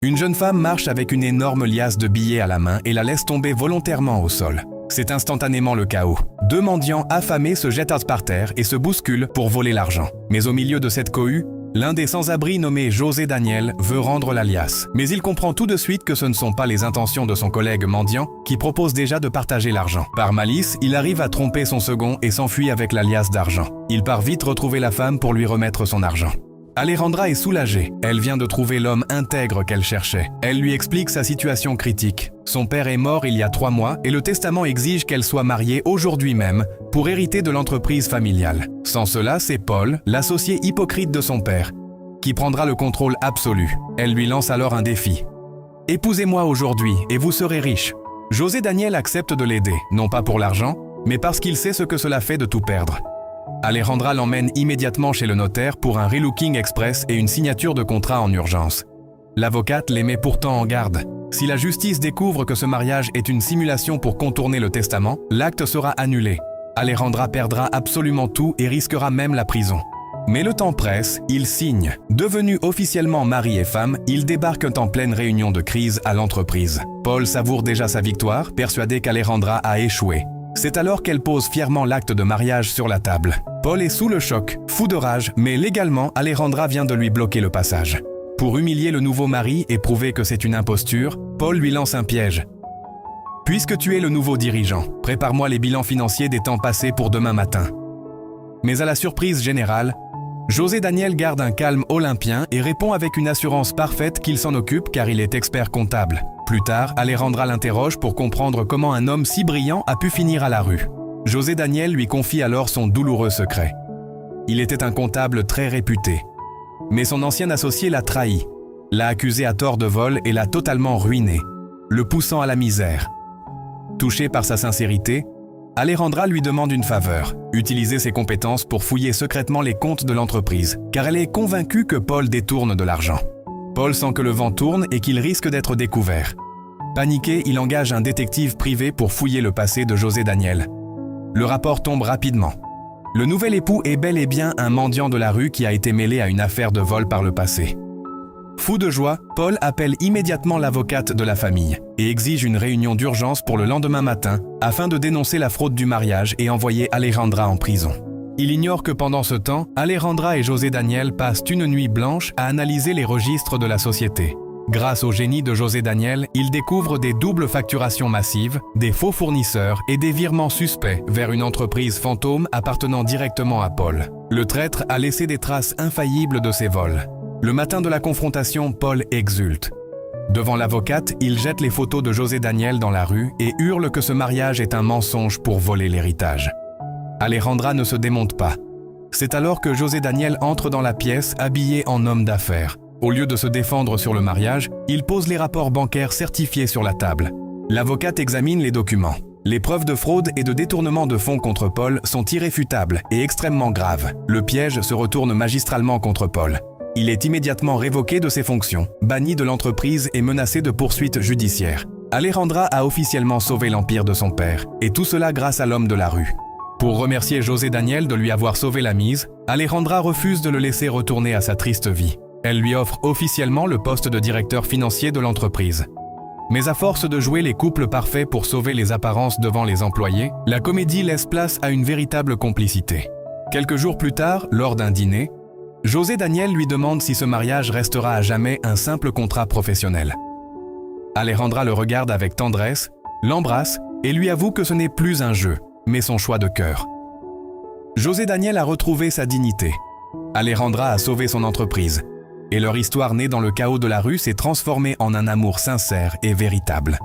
Une jeune femme marche avec une énorme liasse de billets à la main et la laisse tomber volontairement au sol. C'est instantanément le chaos. Deux mendiants affamés se jettent par terre et se bousculent pour voler l'argent. Mais au milieu de cette cohue, l'un des sans-abri nommé José Daniel veut rendre la liasse. Mais il comprend tout de suite que ce ne sont pas les intentions de son collègue mendiant qui propose déjà de partager l'argent. Par malice, il arrive à tromper son second et s'enfuit avec la liasse d'argent. Il part vite retrouver la femme pour lui remettre son argent. Alejandra est soulagée. Elle vient de trouver l'homme intègre qu'elle cherchait. Elle lui explique sa situation critique. Son père est mort il y a 3 mois et le testament exige qu'elle soit mariée aujourd'hui même pour hériter de l'entreprise familiale. Sans cela, c'est Paul, l'associé hypocrite de son père, qui prendra le contrôle absolu. Elle lui lance alors un défi. « Épousez-moi aujourd'hui et vous serez riche. » José Daniel accepte de l'aider, non pas pour l'argent, mais parce qu'il sait ce que cela fait de tout perdre. Alejandra l'emmène immédiatement chez le notaire pour un relooking express et une signature de contrat en urgence. L'avocate les met pourtant en garde. Si la justice découvre que ce mariage est une simulation pour contourner le testament, l'acte sera annulé. Alejandra perdra absolument tout et risquera même la prison. Mais le temps presse, ils signent. Devenus officiellement mari et femme, ils débarquent en pleine réunion de crise à l'entreprise. Paul savoure déjà sa victoire, persuadé qu'Alejandra a échoué. C'est alors qu'elle pose fièrement l'acte de mariage sur la table. Paul est sous le choc, fou de rage, mais légalement, Alejandra vient de lui bloquer le passage. Pour humilier le nouveau mari et prouver que c'est une imposture, Paul lui lance un piège. « Puisque tu es le nouveau dirigeant, prépare-moi les bilans financiers des temps passés pour demain matin. » Mais à la surprise générale, José Daniel garde un calme olympien et répond avec une assurance parfaite qu'il s'en occupe car il est expert comptable. Plus tard, Alejandra l'interroge pour comprendre comment un homme si brillant a pu finir à la rue. José Daniel lui confie alors son douloureux secret. Il était un comptable très réputé. Mais son ancien associé l'a trahi, l'a accusé à tort de vol et l'a totalement ruiné, le poussant à la misère. Touché par sa sincérité, Alejandra lui demande une faveur, utiliser ses compétences pour fouiller secrètement les comptes de l'entreprise, car elle est convaincue que Paul détourne de l'argent. Paul sent que le vent tourne et qu'il risque d'être découvert. Paniqué, il engage un détective privé pour fouiller le passé de José Daniel. Le rapport tombe rapidement. Le nouvel époux est bel et bien un mendiant de la rue qui a été mêlé à une affaire de vol par le passé. Fou de joie, Paul appelle immédiatement l'avocate de la famille et exige une réunion d'urgence pour le lendemain matin afin de dénoncer la fraude du mariage et envoyer Alejandra en prison. Il ignore que pendant ce temps, Alejandra et José Daniel passent une nuit blanche à analyser les registres de la société. Grâce au génie de José Daniel, ils découvrent des doubles facturations massives, des faux fournisseurs et des virements suspects vers une entreprise fantôme appartenant directement à Paul. Le traître a laissé des traces infaillibles de ses vols. Le matin de la confrontation, Paul exulte. Devant l'avocate, il jette les photos de José Daniel dans la rue et hurle que ce mariage est un mensonge pour voler l'héritage. Alejandra ne se démonte pas. C'est alors que José Daniel entre dans la pièce habillé en homme d'affaires. Au lieu de se défendre sur le mariage, il pose les rapports bancaires certifiés sur la table. L'avocate examine les documents. Les preuves de fraude et de détournement de fonds contre Paul sont irréfutables et extrêmement graves. Le piège se retourne magistralement contre Paul. Il est immédiatement révoqué de ses fonctions, banni de l'entreprise et menacé de poursuites judiciaires. Alejandra a officiellement sauvé l'empire de son père, et tout cela grâce à l'homme de la rue. Pour remercier José Daniel de lui avoir sauvé la mise, Alejandra refuse de le laisser retourner à sa triste vie. Elle lui offre officiellement le poste de directeur financier de l'entreprise. Mais à force de jouer les couples parfaits pour sauver les apparences devant les employés, la comédie laisse place à une véritable complicité. Quelques jours plus tard, lors d'un dîner, José Daniel lui demande si ce mariage restera à jamais un simple contrat professionnel. Alejandra le regarde avec tendresse, l'embrasse et lui avoue que ce n'est plus un jeu, mais son choix de cœur. José Daniel a retrouvé sa dignité. Alejandra a sauvé son entreprise. Et leur histoire née dans le chaos de la rue s'est transformée en un amour sincère et véritable.